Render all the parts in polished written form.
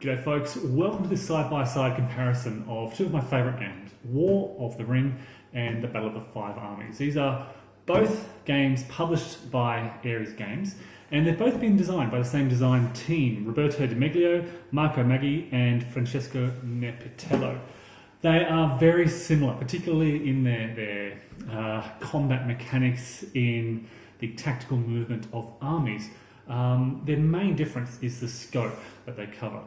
G'day folks, welcome to this side-by-side comparison of two of my favourite games, War of the Ring and The Battle of the Five Armies. These are both games published by Armies Games, and they've both been designed by the same design team, Roberto Di Meglio, Marco Maggi and Francesco Nepitello. They are very similar, particularly in their combat mechanics, in the tactical movement of armies. Their main difference is the scope that they cover.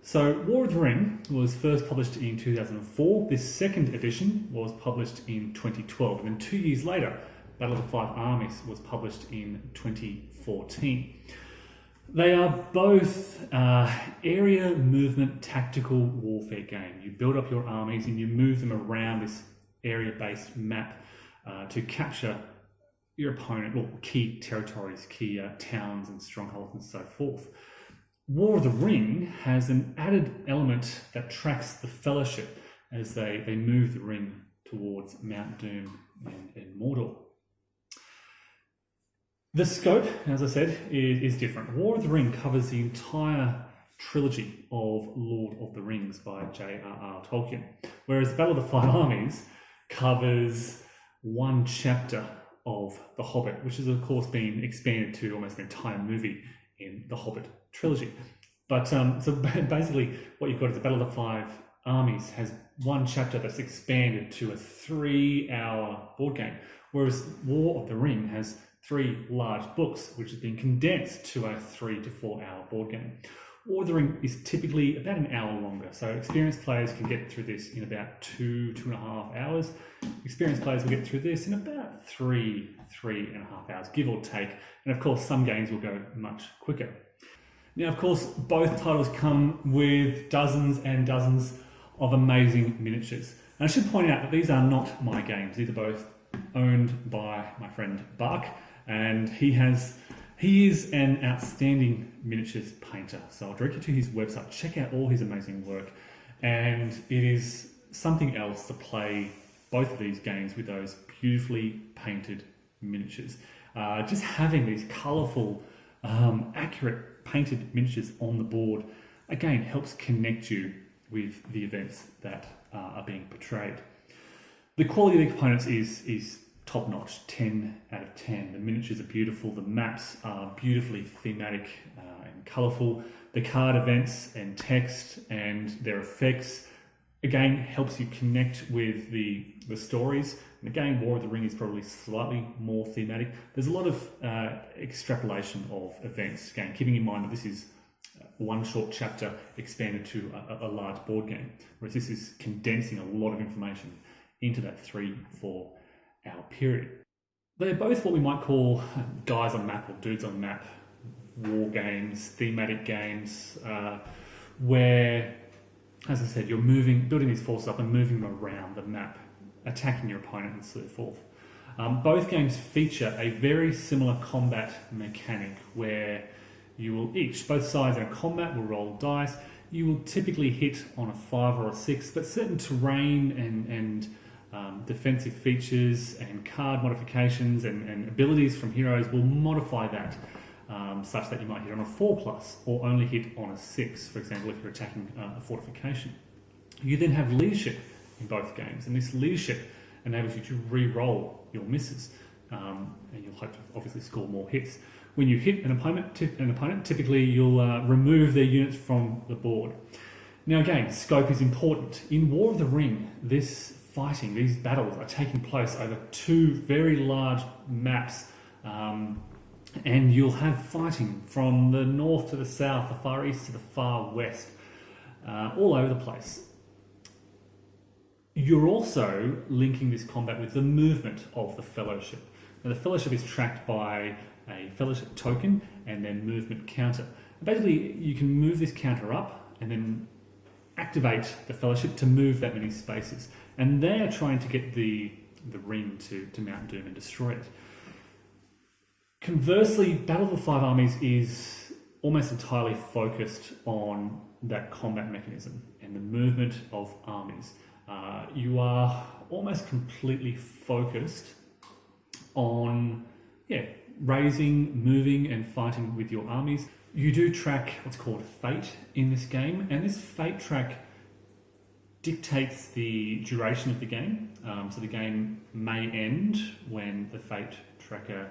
So War of the Ring was first published in 2004. This second edition was published in 2012. And then 2 years later, Battle of the Five Armies was published in 2014. They are both area movement tactical warfare game. You build up your armies and you move them around this area-based map to capture your opponent, or key territories, key towns and strongholds and so forth. War of the Ring has an added element that tracks the Fellowship as they move the ring towards Mount Doom and Mordor. The scope, as I said, is different. War of the Ring covers the entire trilogy of Lord of the Rings by J.R.R. Tolkien, whereas Battle of the Five Armies covers one chapter of The Hobbit, which has of course been expanded to almost an entire movie in the Hobbit trilogy. But so basically what you've got is the Battle of the Five Armies has one chapter that's expanded to a 3-hour board game, whereas War of the Ring has 3 large books, which has been condensed to a 3 to 4 hour board game. War of the Ring is typically about an hour longer, so experienced players can get through this in about 2.5 hours. Experienced players will get through this in about 3.5 hours, give or take. And of course, some games will go much quicker. Now, of course, both titles come with dozens and dozens of amazing miniatures. And I should point out that these are not my games. These are both owned by my friend Bark, and he is an outstanding miniatures painter. So I'll direct you to his website. Check out all his amazing work. And it is something else to play both of these games with those beautifully painted miniatures. Just having these colourful, accurate painted miniatures on the board, again, helps connect you with the events that are being portrayed. The quality of the components is top-notch, 10 out of 10. The miniatures are beautiful, the maps are beautifully thematic and colourful. The card events and text and their effects, again, helps you connect with the stories. And again, War of the Ring is probably slightly more thematic. There's a lot of extrapolation of events, again, keeping in mind that this is one short chapter expanded to a large board game, whereas this is condensing a lot of information into that 3-4 hour period. They're both what we might call guys on map or dudes on map war games, thematic games, where, as I said, you're building these forces up and moving them around the map, attacking your opponent and so forth. Both games feature a very similar combat mechanic where both sides in a combat will roll dice. You will typically hit on a 5 or a 6, but certain terrain and defensive features and card modifications and abilities from heroes will modify that such that you might hit on a 4+ or only hit on a 6, for example, if you're attacking a fortification. You then have leadership in both games, and this leadership enables you to re-roll your misses, and you'll hope to obviously score more hits. When you hit an opponent, typically you'll remove their units from the board. Now again, scope is important. In War of the Ring, these battles are taking place over 2 very large maps, and you'll have fighting from the north to the south, the far east to the far west, all over the place. You're also linking this combat with the movement of the Fellowship. Now, the Fellowship is tracked by a Fellowship token and then movement counter. Basically, you can move this counter up and then activate the Fellowship to move that many spaces. And they are trying to get the ring to Mount Doom and destroy it. Conversely, Battle of the Five Armies is almost entirely focused on that combat mechanism and the movement of armies. You are almost completely focused on raising, moving and fighting with your armies. You do track what's called fate in this game, and this fate track dictates the duration of the game. So the game may end when the fate tracker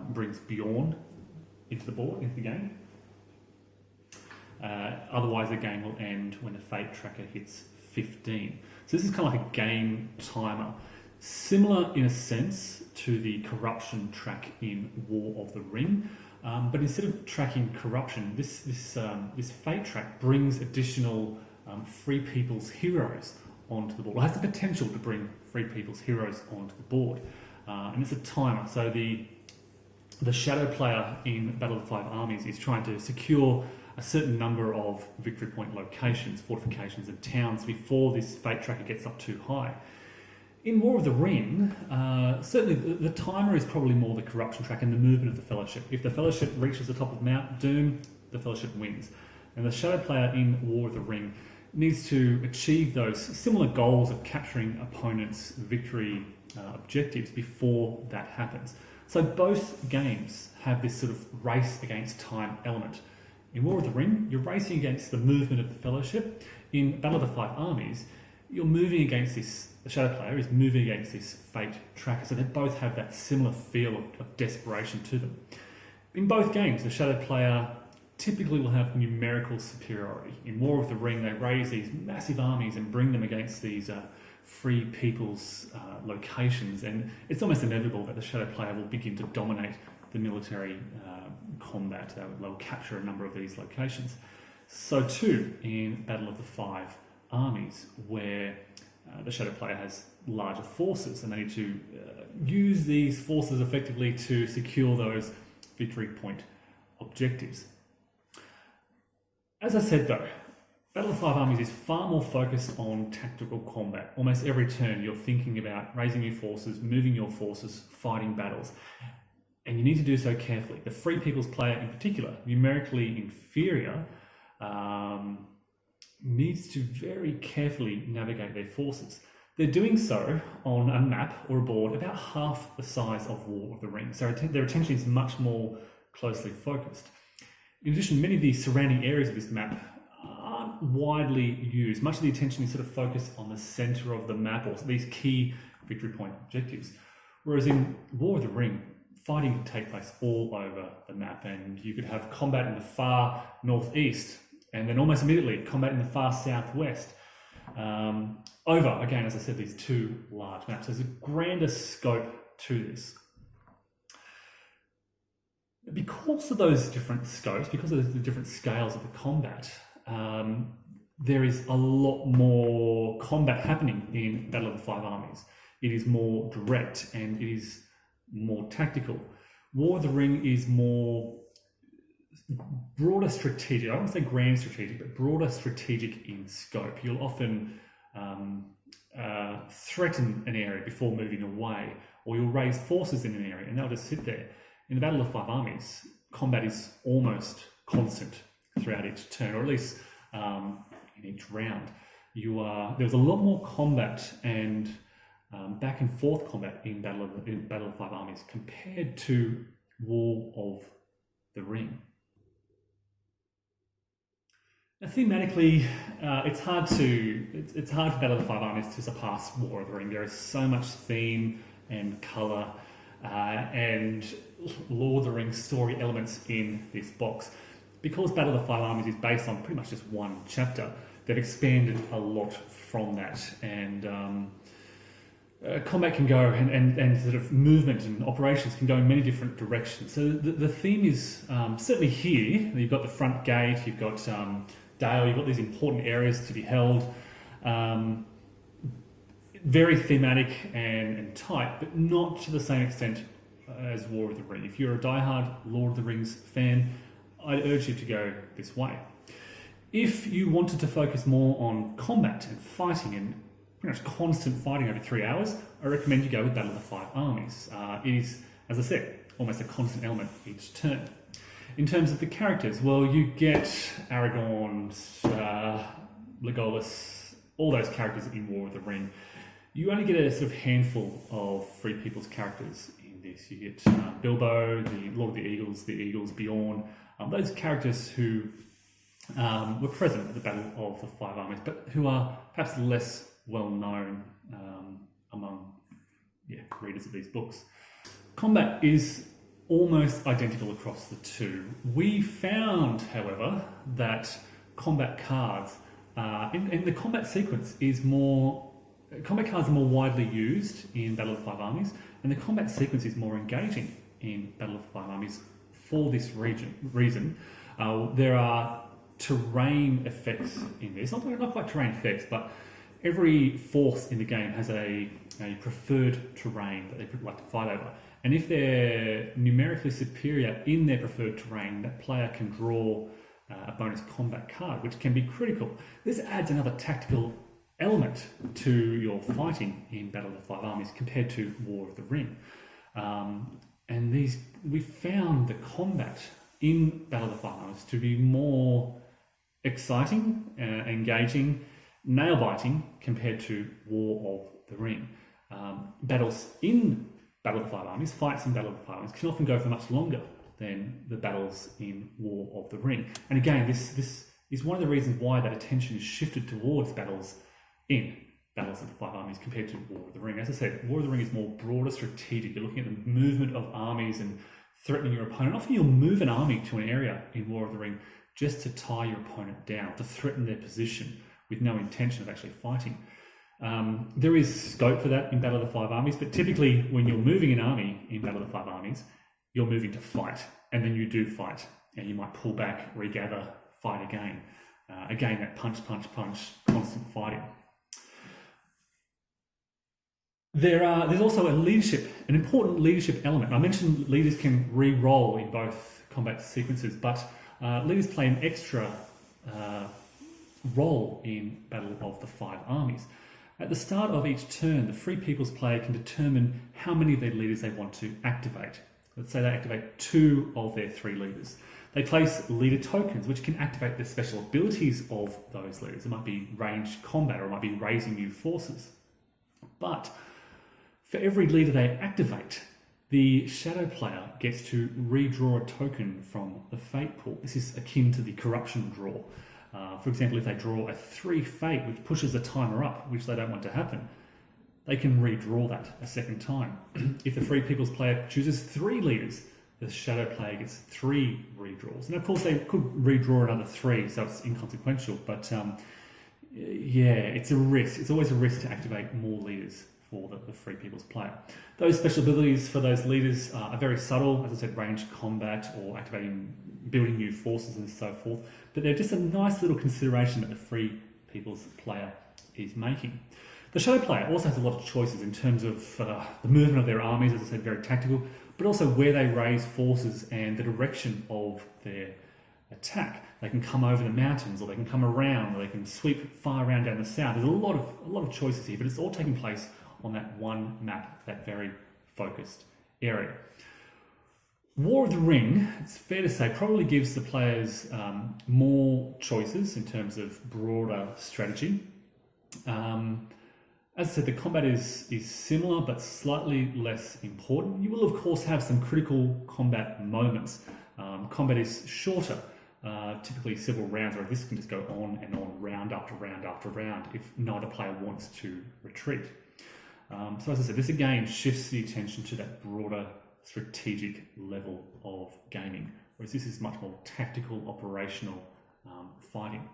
brings Bjorn into the game. Otherwise, the game will end when the fate tracker hits 15. So this is kind of like a game timer, similar in a sense to the corruption track in War of the Ring. But instead of tracking corruption, this fate track brings additional Free People's heroes onto the board. It has the potential to bring Free People's heroes onto the board, and it's a timer. So the shadow player in Battle of the Five Armies is trying to secure a certain number of victory point locations, fortifications, and towns before this fate tracker gets up too high. In War of the Ring, certainly the timer is probably more the corruption track and the movement of the Fellowship. If the Fellowship reaches the top of Mount Doom, the Fellowship wins. And the Shadow player in War of the Ring needs to achieve those similar goals of capturing opponents' victory objectives before that happens. So both games have this sort of race against time element. In War of the Ring, you're racing against the movement of the Fellowship. In Battle of the Five Armies, you're moving against this, the Shadow player is moving against this fate tracker, so they both have that similar feel of desperation to them. In both games, the Shadow player typically will have numerical superiority. In War of the Ring, they raise these massive armies and bring them against these Free People's locations, and it's almost inevitable that the Shadow player will begin to dominate the military combat. They'll capture a number of these locations. So too in Battle of the Five Armies, where the Shadow player has larger forces and they need to use these forces effectively to secure those victory point objectives. As I said though, Battle of the Five Armies is far more focused on tactical combat. Almost every turn you're thinking about raising your forces, moving your forces, fighting battles. And you need to do so carefully. The Free People's player in particular, numerically inferior, needs to very carefully navigate their forces. They're doing so on a map or a board about half the size of War of the Ring, so their attention is much more closely focused. In addition, many of the surrounding areas of this map aren't widely used. Much of the attention is sort of focused on the centre of the map or these key victory point objectives. Whereas in War of the Ring, fighting can take place all over the map, and you could have combat in the far northeast and then almost immediately combat in the far southwest. Over, again, as I said, these two large maps. There's a grander scope to this. Because of those different scopes, because of the different scales of the combat, there is a lot more combat happening in Battle of the Five Armies. It is more direct and it is more tactical. War of the Ring is more broader strategic. I don't want to say grand strategic, but broader strategic in scope. You'll often threaten an area before moving away, or you'll raise forces in an area and they'll just sit there. In the Battle of the Five Armies, combat is almost constant throughout each turn, or at least in each round. There's a lot more combat and back and forth combat in Battle of the Five Armies compared to War of the Ring. Now, thematically, it's hard for Battle of the Five Armies to surpass War of the Ring. There is so much theme and colour and Lord of the Rings story elements in this box. Because Battle of the Five Armies is based on pretty much just one chapter, they've expanded a lot from that, and combat can go and sort of movement and operations can go in many different directions. So the theme is certainly here. You've got the front gate, you've got Dale, you've got these important areas to be held. Very thematic and tight, but not to the same extent as War of the Ring. If you're a diehard Lord of the Rings fan, I'd urge you to go this way. If you wanted to focus more on combat and fighting and pretty much constant fighting over 3 hours, I recommend you go with Battle of the Five Armies. It is, as I said, almost a constant element each turn. In terms of the characters, well, you get Aragorn, Legolas, all those characters in War of the Ring. You only get a sort of handful of Free People's characters in this. You get Bilbo, the Lord of the Eagles, Bjorn, Those characters who were present at the Battle of the Five Armies, but who are perhaps less well known among readers of these books. Combat is almost identical across the two. We found, however, that combat cards in the combat sequence is more. Combat cards are more widely used in Battle of the Five Armies, and the combat sequence is more engaging in Battle of the Five Armies for this reason. There are terrain effects in this, not quite terrain effects, but every force in the game has a preferred terrain that they like to fight over. And if they're numerically superior in their preferred terrain, that player can draw a bonus combat card, which can be critical. This adds another tactical element to your fighting in Battle of the Five Armies compared to War of the Ring. And we found the combat in Battle of the Five Armies to be more exciting, engaging, nail-biting compared to War of the Ring. Battles in Battle of the Five Armies, fights in Battle of the Five Armies, can often go for much longer than the battles in War of the Ring. And again, this is one of the reasons why that attention is shifted towards battles in Battles of the Five Armies compared to War of the Ring. As I said, War of the Ring is more broader strategic. You're looking at the movement of armies and threatening your opponent. Often you'll move an army to an area in War of the Ring just to tie your opponent down, to threaten their position with no intention of actually fighting. There is scope for that in Battle of the Five Armies, but typically when you're moving an army in Battle of the Five Armies, you're moving to fight, and then you do fight, and you might pull back, regather, fight again. Again, that punch, constant fighting. There's also an important leadership element. I mentioned leaders can re-roll in both combat sequences, but leaders play an extra role in Battle of the Five Armies. At the start of each turn, the Free People's player can determine how many of their leaders they want to activate. Let's say they activate 2 of their 3 leaders. They place leader tokens, which can activate the special abilities of those leaders. It might be ranged combat, or it might be raising new forces. But for every leader they activate, the shadow player gets to redraw a token from the fate pool. This is akin to the corruption draw. For example, if they draw a 3 fate, which pushes the timer up, which they don't want to happen, they can redraw that a second time. If the Free People's player chooses 3 leaders, the shadow player gets 3 redraws. And of course, they could redraw another 3, so it's inconsequential. But it's a risk. It's always a risk to activate more leaders for the Free People's player. Those special abilities for those leaders are very subtle, as I said, ranged combat or building new forces and so forth, but they're just a nice little consideration that the Free People's player is making. The shadow player also has a lot of choices in terms of the movement of their armies, as I said, very tactical, but also where they raise forces and the direction of their attack. They can come over the mountains, or they can come around, or they can sweep far around down the south. There's a lot of choices here, but it's all taking place on that one map, that very focused area. War of the Ring, it's fair to say, probably gives the players more choices in terms of broader strategy. As I said, the combat is similar but slightly less important. You will of course have some critical combat moments. Combat is shorter, typically several rounds, or this can just go on and on, round after round after round, if neither player wants to retreat. So as I said, this again shifts the attention to that broader strategic level of gaming, whereas this is much more tactical, operational fighting.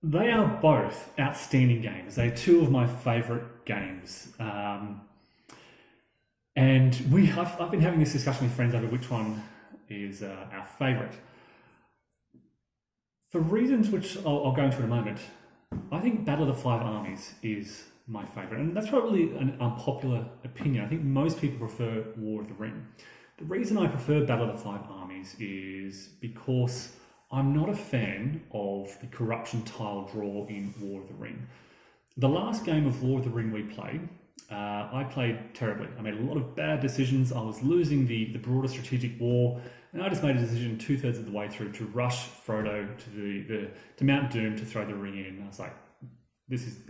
They are both outstanding games. They're 2 of my favourite games. And I've been having this discussion with friends over which one is our favourite. For reasons which I'll go into in a moment, I think Battle of the Five Armies is my favourite. And that's probably an unpopular opinion. I think most people prefer War of the Ring. The reason I prefer Battle of the Five Armies is because I'm not a fan of the corruption tile draw in War of the Ring. The last game of War of the Ring we played, I played terribly. I made a lot of bad decisions. I was losing the broader strategic war, and I just made a decision 2/3 of the way through to rush Frodo to Mount Doom to throw the ring in. I was like,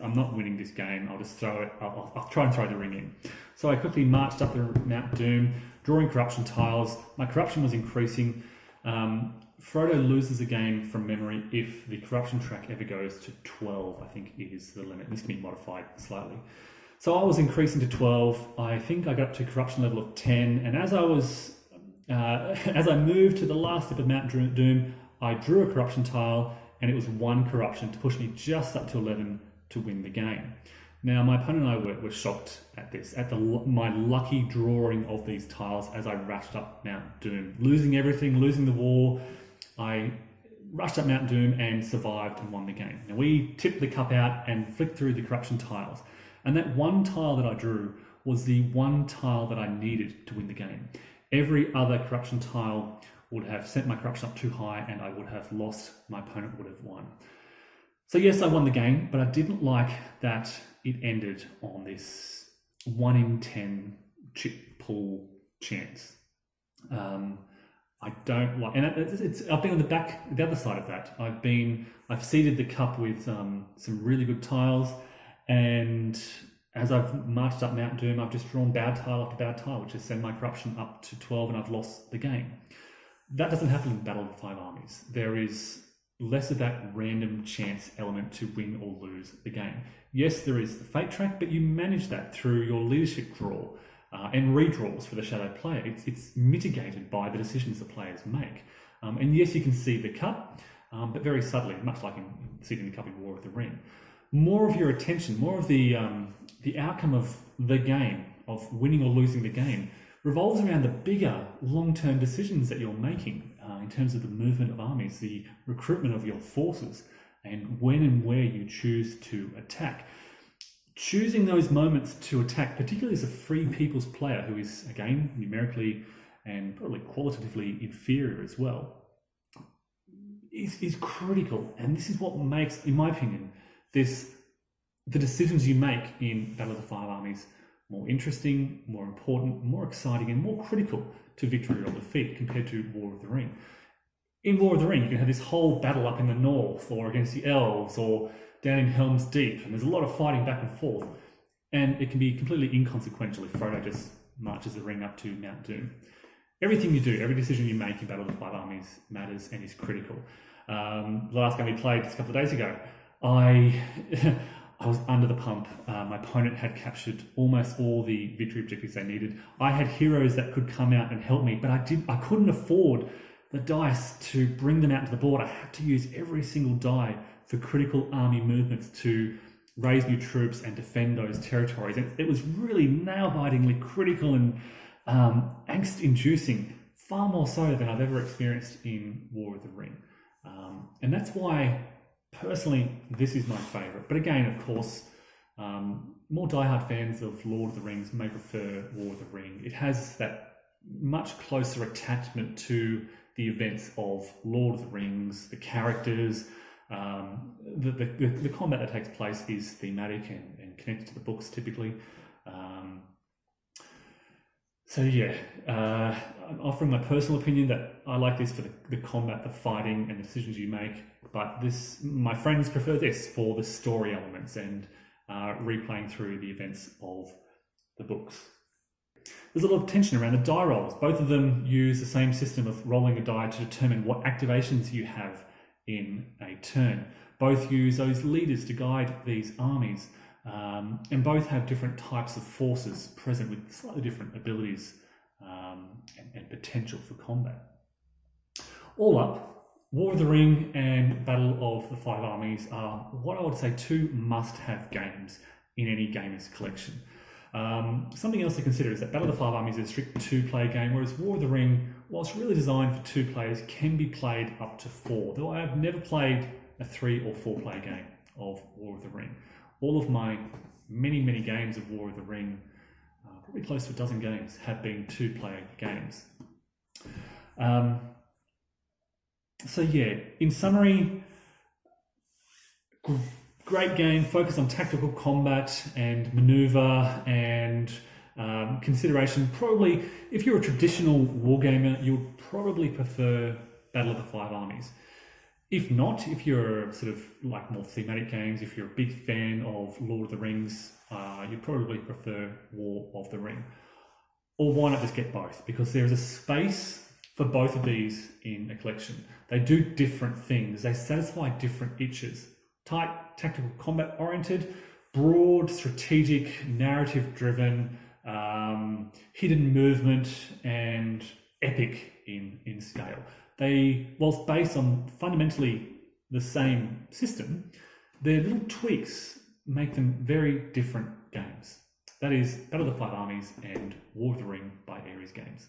I'm not winning this game. I'll just throw it. I'll try and throw the ring in. So I quickly marched up the Mount Doom, drawing corruption tiles. My corruption was increasing. Frodo loses a game from memory if the corruption track ever goes to 12, I think is the limit. This can be modified slightly. So I was increasing to 12. I think I got up to corruption level of 10. And as I moved to the last step of Mount Doom, I drew a corruption tile, and it was 1 corruption to push me just up to 11 to win the game. Now, my opponent and I were shocked at this, at my lucky drawing of these tiles as I rushed up Mount Doom. Losing everything, losing the war, I rushed up Mount Doom and survived and won the game. Now, we tipped the cup out and flicked through the corruption tiles. And that 1 tile that I drew was the 1 tile that I needed to win the game. Every other corruption tile would have sent my corruption up too high and I would have lost, my opponent would have won. So yes, I won the game, but I didn't like that it ended on this 1 in 10 chip pull chance. I don't like, and I've been on the other side of that. I've seeded the cup with some really good tiles, and as I've marched up Mount Doom, I've just drawn bad tile after bad tile, which has sent my corruption up to 12, and I've lost the game. That doesn't happen in Battle of the Five Armies. There is less of that random chance element to win or lose the game. Yes, there is the fate track, but you manage that through your leadership draw and redraws for the shadow player. It's mitigated by the decisions the players make. And yes, you can see the cup, but very subtly, much like in seeing the cup in War of the Ring. More of your attention, more of the outcome of the game, of winning or losing the game, revolves around the bigger long-term decisions that you're making in terms of the movement of armies, the recruitment of your forces, and when and where you choose to attack. Choosing those moments to attack, particularly as a free people's player who is, again, numerically and probably qualitatively inferior as well, is critical. And this is what makes, in my opinion, the decisions you make in Battle of the Five Armies more interesting, more important, more exciting, and more critical to victory or defeat compared to War of the Ring. In War of the Ring, you can have this whole battle up in the north, or against the elves, or down in Helm's Deep, and there's a lot of fighting back and forth, and it can be completely inconsequential if Frodo just marches the ring up to Mount Doom. Everything you do, every decision you make in Battle of the Five Armies matters and is critical. The last game we played just a couple of days ago, I was under the pump. My opponent had captured almost all the victory objectives they needed. I had heroes that could come out and help me, but I couldn't afford the dice to bring them out to the board. I had to use every single die for critical army movements to raise new troops and defend those territories. It was really nail-bitingly critical and angst-inducing, far more so than I've ever experienced in War of the Ring. And that's why, personally, this is my favourite. But again, of course, more diehard fans of Lord of the Rings may prefer War of the Ring. It has that much closer attachment to the events of Lord of the Rings, the characters. The combat that takes place is thematic and connected to the books typically. So yeah, I'm offering my personal opinion that I like this for the combat, the fighting, and the decisions you make. But my friends prefer this for the story elements and replaying through the events of the books. There's a lot of tension around the die rolls. Both of them use the same system of rolling a die to determine what activations you have in a turn. Both use those leaders to guide these armies, and both have different types of forces present with slightly different abilities and potential for combat. All up, War of the Ring and Battle of the Five Armies are what I would say 2 must-have games in any gamer's collection. Something else to consider is that Battle of the Five Armies is a strict 2-player game, whereas War of the Ring, whilst really designed for 2 players, can be played up to 4. Though I have never played a 3 or 4-player game of War of the Ring. All of my many games of War of the Ring, probably close to a dozen games, have been 2-player games. So yeah, in summary, great game, focus on tactical combat and maneuver and consideration. Probably, if you're a traditional wargamer, you'll probably prefer Battle of the Five Armies. If not, if you're sort of like more thematic games, if you're a big fan of Lord of the Rings, you'd probably prefer War of the Ring. Or why not just get both? Because there is a space for both of these in a collection. They do different things. They satisfy different itches. Tight, tactical, combat oriented, broad, strategic, narrative driven, hidden movement, and epic in scale. They, whilst based on fundamentally the same system, their little tweaks make them very different games. That is Battle of the Five Armies and War of the Ring by Ares Games.